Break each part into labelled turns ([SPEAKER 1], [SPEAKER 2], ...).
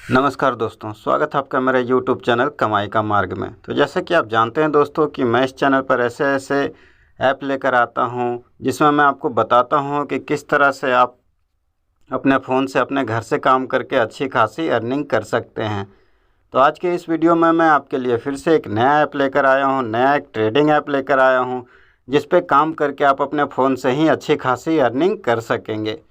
[SPEAKER 1] नमस्कार दोस्तों, स्वागत है आपका मेरे YouTube चैनल कमाई का मार्ग में। तो जैसा कि आप जानते हैं दोस्तों कि मैं इस चैनल पर ऐसे ऐसे ऐप लेकर आता हूं जिसमें मैं आपको बताता हूं कि किस तरह से आप अपने फ़ोन से अपने घर से काम करके अच्छी खासी अर्निंग कर सकते हैं। तो आज के इस वीडियो में मैं आपके लिए फिर से एक नया ऐप लेकर आया हूं, नया एक ट्रेडिंग ऐप लेकर आया हूं जिस पे काम करके आप अपने फ़ोन से ही अच्छी खासी अर्निंग कर सकेंगे।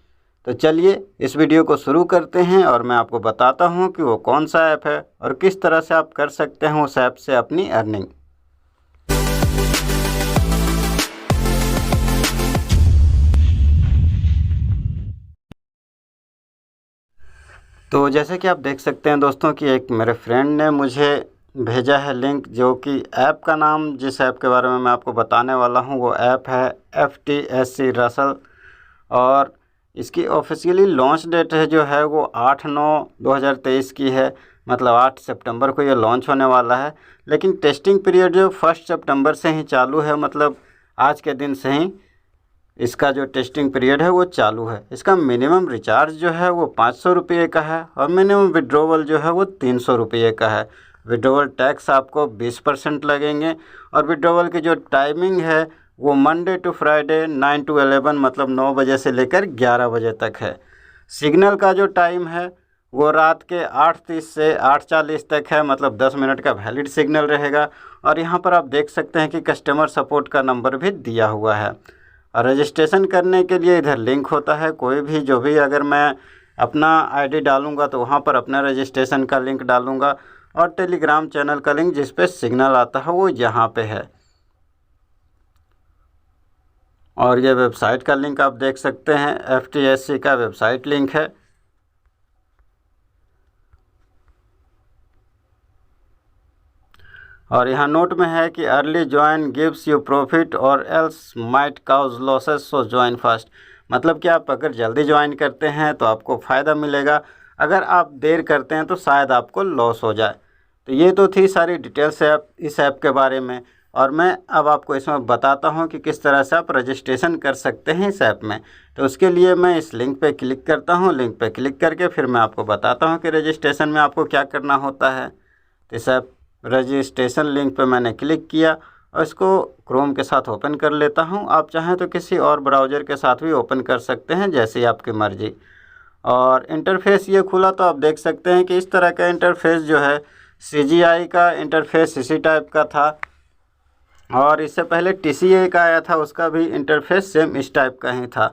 [SPEAKER 1] तो चलिए इस वीडियो को शुरू करते हैं और मैं आपको बताता हूं कि वो कौन सा ऐप है और किस तरह से आप कर सकते हैं उस ऐप से अपनी अर्निंग। तो जैसे कि आप देख सकते हैं दोस्तों कि एक मेरे फ्रेंड ने मुझे भेजा है लिंक, जो कि ऐप का नाम, जिस ऐप के बारे में मैं आपको बताने वाला हूं वो ऐप है FTSC रसल। और इसकी ऑफिशियली लॉन्च डेट है जो है वो 8/9/2023 की है, मतलब 8 सितंबर को ये लॉन्च होने वाला है। लेकिन टेस्टिंग पीरियड जो 1 सितंबर से ही चालू है, मतलब आज के दिन से ही इसका जो टेस्टिंग पीरियड है वो चालू है। इसका मिनिमम रिचार्ज जो है वो 500 रुपये का है और मिनिमम विड्रॉवल जो है वो 300 रुपये का है। विड्रॉवल टैक्स आपको 20% लगेंगे और विड्रॉवल की जो टाइमिंग है वो मंडे टू फ्राइडे 9 to 11, मतलब 9 बजे से लेकर 11 बजे तक है। सिग्नल का जो टाइम है वो रात के 8:30 से 8:40 तक है, मतलब 10 मिनट का वैलिड सिग्नल रहेगा। और यहाँ पर आप देख सकते हैं कि कस्टमर सपोर्ट का नंबर भी दिया हुआ है। और रजिस्ट्रेशन करने के लिए इधर लिंक होता है, कोई भी जो भी, अगर मैं अपना आईडी डालूंगा तो वहाँ पर अपना रजिस्ट्रेशन का लिंक डालूंगा और टेलीग्राम चैनल का लिंक जिस पे सिग्नल आता है वो यहाँ पे है। और ये वेबसाइट का लिंक आप देख सकते हैं, FTSC का वेबसाइट लिंक है। और यहाँ नोट में है कि early join gives you profit or else might cause losses, so join fast. मतलब कि आप अगर जल्दी ज्वाइन करते हैं तो आपको फ़ायदा मिलेगा, अगर आप देर करते हैं तो शायद आपको लॉस हो जाए। तो ये तो थी सारी डिटेल्स है इस ऐप के बारे में। और मैं अब आपको इसमें बताता हूँ कि किस तरह से आप रजिस्ट्रेशन कर सकते हैं इस ऐप में। तो उसके लिए मैं इस लिंक पे क्लिक करता हूँ। लिंक पे क्लिक करके फिर मैं आपको बताता हूँ कि रजिस्ट्रेशन में आपको क्या करना होता है। तो इस ऐप रजिस्ट्रेशन लिंक पे मैंने क्लिक किया और इसको क्रोम के साथ ओपन कर लेता हूँ। आप चाहें तो किसी और ब्राउज़र के साथ भी ओपन कर सकते हैं, जैसे आपकी मर्ज़ी। और इंटरफेस ये खुला तो आप देख सकते हैं कि इस तरह का इंटरफेस जो है CGI का इंटरफेस इसी टाइप का था। और इससे पहले TCA का आया था, उसका भी इंटरफेस सेम इस टाइप का ही था।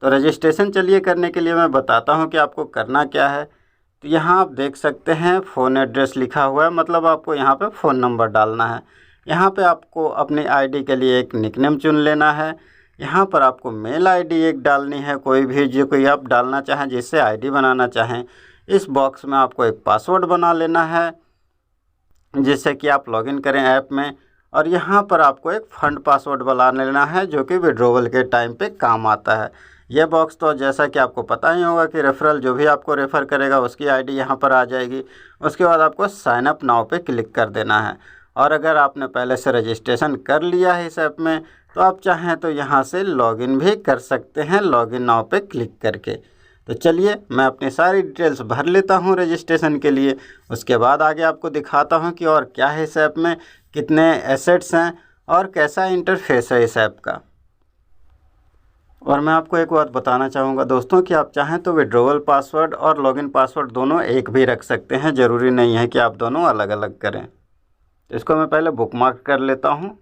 [SPEAKER 1] तो रजिस्ट्रेशन चलिए करने के लिए मैं बताता हूँ कि आपको करना क्या है। तो यहाँ आप देख सकते हैं फ़ोन एड्रेस लिखा हुआ है, मतलब आपको यहाँ पे फ़ोन नंबर डालना है। यहाँ पे आपको अपनी आईडी के लिए एक निकनेम चुन लेना है। यहाँ पर आपको मेल आईडी एक डालनी है, कोई भी जो कोई आप डालना चाहें, जिससे आईडी बनाना चाहें। इस बॉक्स में आपको एक पासवर्ड बना लेना है जिससे कि आप लॉगिन करें ऐप में। और यहाँ पर आपको एक फ़ंड पासवर्ड बना लेना है जो कि विड्रॉवल के टाइम पे काम आता है। यह बॉक्स तो जैसा कि आपको पता ही होगा कि रेफरल जो भी आपको रेफ़र करेगा उसकी आईडी यहाँ पर आ जाएगी। उसके बाद आपको साइन अप नाउ पे क्लिक कर देना है। और अगर आपने पहले से रजिस्ट्रेशन कर लिया है इस ऐप में तो आप चाहें तो यहाँ से लॉगिन भी कर सकते हैं, लॉगिन नाउ पे क्लिक करके। तो चलिए मैं अपनी सारी डिटेल्स भर लेता हूँ रजिस्ट्रेशन के लिए, उसके बाद आगे आपको दिखाता हूँ कि और क्या है इस ऐप में, कितने एसेट्स हैं और कैसा इंटरफेस है इस ऐप का। और मैं आपको एक बात बताना चाहूँगा दोस्तों कि आप चाहें तो विड्रॉवल पासवर्ड और लॉगिन पासवर्ड दोनों एक भी रख सकते हैं, ज़रूरी नहीं है कि आप दोनों अलग अलग करें। तो इसको मैं पहले बुकमार्क कर लेता हूँ।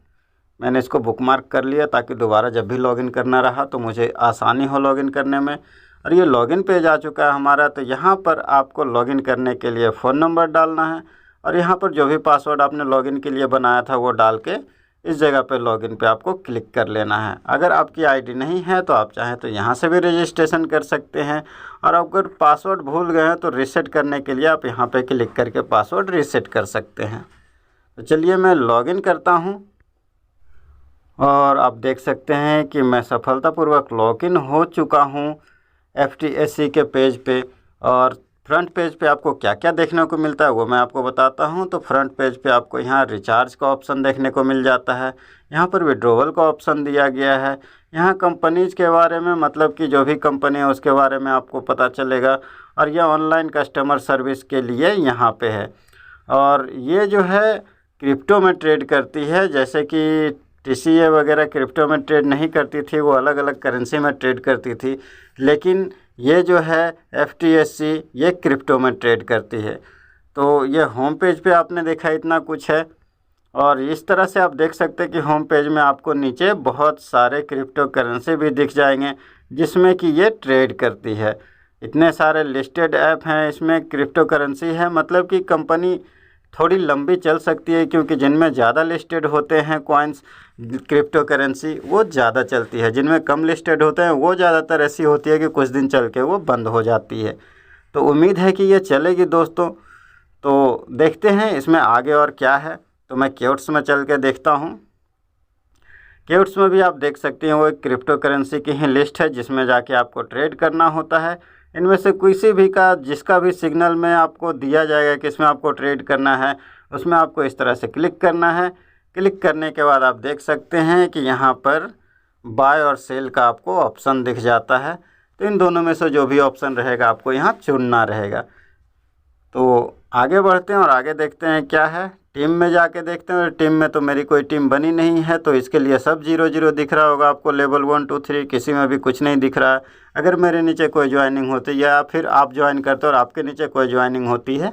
[SPEAKER 1] मैंने इसको बुकमार्क कर लिया ताकि दोबारा जब भी लॉगिन करना रहा तो मुझे आसानी हो लॉगिन करने में। और ये लॉगिन पेज आ चुका है हमारा। तो यहाँ पर आपको लॉगिन करने के लिए फ़ोन नंबर डालना है और यहाँ पर जो भी पासवर्ड आपने लॉगिन के लिए बनाया था वो डाल के इस जगह पे लॉगिन पे आपको क्लिक कर लेना है। अगर आपकी आईडी नहीं है तो आप चाहें तो यहाँ से भी रजिस्ट्रेशन कर सकते हैं। और अगर पासवर्ड भूल गए हैं तो रीसेट करने के लिए आप यहाँ पे क्लिक करके पासवर्ड रीसेट कर सकते हैं। तो चलिए मैं लॉगिन करता हूँ और आप देख सकते हैं कि मैं सफलतापूर्वक लॉगिन हो चुका हूँ FTSC के पेज पे। और फ्रंट पेज पे आपको क्या क्या देखने को मिलता है वो मैं आपको बताता हूं। तो फ्रंट पेज पे आपको यहाँ रिचार्ज का ऑप्शन देखने को मिल जाता है, यहाँ पर विड्रॉवल का ऑप्शन दिया गया है, यहाँ कंपनीज के बारे में मतलब कि जो भी कंपनी है उसके बारे में आपको पता चलेगा, और यह ऑनलाइन कस्टमर सर्विस के लिए यहाँ पे है। और ये जो है क्रिप्टो में ट्रेड करती है, जैसे कि TCA वगैरह क्रिप्टो में ट्रेड नहीं करती थी, वो अलग अलग करेंसी में ट्रेड करती थी, लेकिन ये जो है FTSE ये क्रिप्टो में ट्रेड करती है। तो ये होम पेज पे आपने देखा इतना कुछ है, और इस तरह से आप देख सकते हैं कि होम पेज में आपको नीचे बहुत सारे क्रिप्टो करेंसी भी दिख जाएंगे जिसमें कि ये ट्रेड करती है। इतने सारे लिस्टेड ऐप हैं इसमें, क्रिप्टो करेंसी है, मतलब कि कंपनी थोड़ी लंबी चल सकती है, क्योंकि जिनमें ज़्यादा लिस्टेड होते हैं कॉइन्स क्रिप्टो करेंसी वो ज़्यादा चलती है, जिनमें कम लिस्टेड होते हैं वो ज़्यादातर ऐसी होती है कि कुछ दिन चल के वो बंद हो जाती है। तो उम्मीद है कि ये चलेगी दोस्तों। तो देखते हैं इसमें आगे और क्या है। तो मैं क्योट्स में चल के देखता हूँ। क्योट्स में भी आप देख सकते हैं वो एक क्रिप्टो करेंसी की ही लिस्ट है जिसमें जाके आपको ट्रेड करना होता है। इनमें से किसी भी का जिसका भी सिग्नल में आपको दिया जाएगा कि इसमें आपको ट्रेड करना है, उसमें आपको इस तरह से क्लिक करना है। क्लिक करने के बाद आप देख सकते हैं कि यहाँ पर बाय और सेल का आपको ऑप्शन दिख जाता है। तो इन दोनों में से जो भी ऑप्शन रहेगा आपको यहाँ चुनना रहेगा। तो आगे बढ़ते हैं और आगे देखते हैं क्या है। टीम में जाके देखते हैं। टीम में तो मेरी कोई टीम बनी नहीं है, तो इसके लिए सब 0-0 दिख रहा होगा आपको। लेवल 1 2 3 किसी में भी कुछ नहीं दिख रहा है। अगर मेरे नीचे कोई ज्वाइनिंग होती या फिर आप ज्वाइन करते हो और आपके नीचे कोई ज्वाइनिंग होती है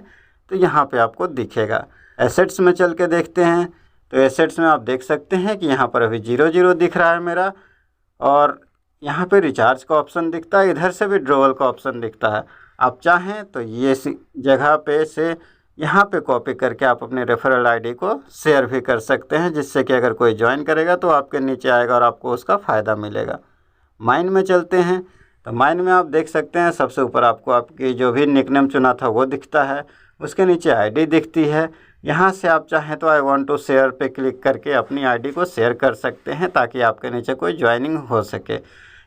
[SPEAKER 1] तो यहाँ पे आपको दिखेगा। एसेट्स में चल के देखते हैं। तो एसेट्स में आप देख सकते हैं कि यहाँ पर अभी 0-0 दिख रहा है मेरा, और यहाँ पे रिचार्ज का ऑप्शन दिखता है, इधर से विड्रॉवल का ऑप्शन दिखता है। आप चाहें तो ये जगह पे से यहाँ पे कॉपी करके आप अपने रेफरल आईडी को शेयर भी कर सकते हैं, जिससे कि अगर कोई ज्वाइन करेगा तो आपके नीचे आएगा और आपको उसका फ़ायदा मिलेगा। माइन में चलते हैं। तो माइन में आप देख सकते हैं सबसे ऊपर आपको आपकी जो भी निकनेम चुना था वो दिखता है, उसके नीचे आईडी दिखती है। यहाँ से आप चाहें तो आई वांट टू शेयर पे क्लिक करके अपनी आईडी को शेयर कर सकते हैं ताकि आपके नीचे कोई ज्वाइनिंग हो सके।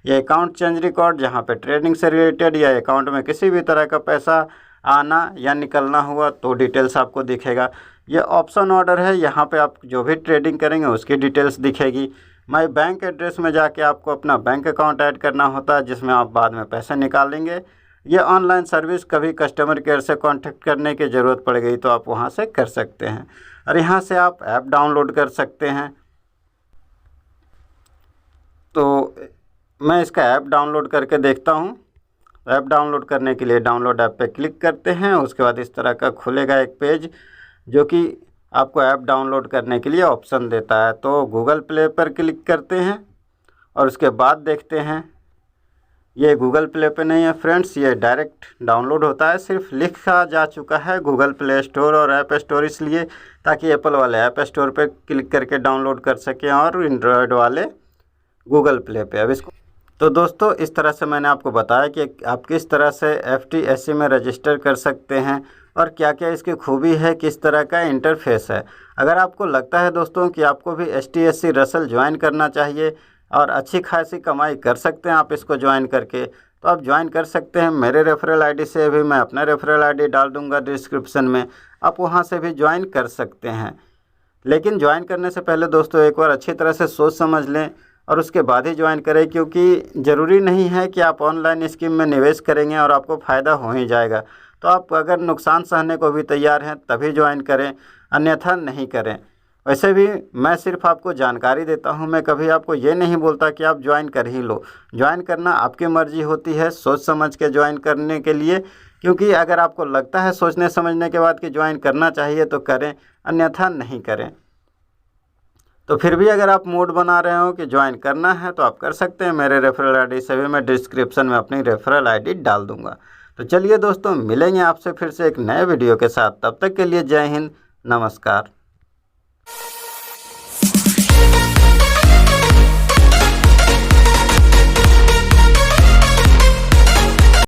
[SPEAKER 1] ये अकाउंट चेंज रिकॉर्ड, जहाँ पे ट्रेडिंग से रिलेटेड या अकाउंट में किसी भी तरह का पैसा आना या निकलना हुआ तो डिटेल्स आपको दिखेगा। ये ऑप्शन ऑर्डर है, यहाँ पे आप जो भी ट्रेडिंग करेंगे उसकी डिटेल्स दिखेगी। माई बैंक एड्रेस में जाके आपको अपना बैंक अकाउंट ऐड करना होता है जिसमें आप बाद में पैसे निकालेंगे। ये ऑनलाइन सर्विस कभी कस्टमर केयर से कांटेक्ट करने की ज़रूरत पड़ गई तो आप वहाँ से कर सकते हैं, और यहाँ से आप ऐप डाउनलोड कर सकते हैं। तो मैं इसका ऐप डाउनलोड करके देखता हूँ। ऐप डाउनलोड करने के लिए डाउनलोड ऐप पे क्लिक करते हैं। उसके बाद इस तरह का खुलेगा एक पेज जो कि आपको ऐप डाउनलोड करने के लिए ऑप्शन देता है। तो गूगल प्ले पर क्लिक करते हैं और उसके बाद देखते हैं। ये गूगल प्ले पे नहीं है फ्रेंड्स, ये डायरेक्ट डाउनलोड होता है। सिर्फ लिखा जा चुका है गूगल प्ले स्टोर और ऐप स्टोर, इसलिए ताकि एप्पल वाले ऐप स्टोर पे क्लिक करके डाउनलोड कर सकें और एंड्रॉयड वाले गूगल प्ले पे। अब इसको तो दोस्तों इस तरह से मैंने आपको बताया कि आप किस तरह से FTSE में रजिस्टर कर सकते हैं और क्या क्या इसकी खूबी है, किस तरह का इंटरफेस है। अगर आपको लगता है दोस्तों कि आपको भी HTSC रसल ज्वाइन करना चाहिए और अच्छी खासी कमाई कर सकते हैं आप इसको ज्वाइन करके, तो आप ज्वाइन कर सकते हैं। मेरे रेफरल आईडी से भी मैं अपना रेफरल आईडी डाल दूंगा डिस्क्रिप्शन में, आप वहां से भी ज्वाइन कर सकते हैं। लेकिन ज्वाइन करने से पहले दोस्तों एक बार अच्छी तरह से सोच समझ लें और उसके बाद ही ज्वाइन करें, क्योंकि ज़रूरी नहीं है कि आप ऑनलाइन स्कीम में निवेश करेंगे और आपको फ़ायदा हो ही जाएगा। तो आप अगर नुकसान सहने को भी तैयार हैं तभी ज्वाइन करें, अन्यथा नहीं करें। वैसे भी मैं सिर्फ आपको जानकारी देता हूं, मैं कभी आपको ये नहीं बोलता कि आप ज्वाइन कर ही लो। ज्वाइन करना आपकी मर्ज़ी होती है, सोच समझ के ज्वाइन करने के लिए, क्योंकि अगर आपको लगता है सोचने समझने के बाद कि ज्वाइन करना चाहिए तो करें, अन्यथा नहीं करें। तो फिर भी अगर आप मूड बना रहे हो कि ज्वाइन करना है तो आप कर सकते हैं। मेरे रेफरल आईडी से भी मैं डिस्क्रिप्शन में अपनी रेफरल आईडी डाल दूंगा। तो चलिए दोस्तों, मिलेंगे आपसे फिर से एक नए वीडियो के साथ। तब तक के लिए जय हिंद, नमस्कार।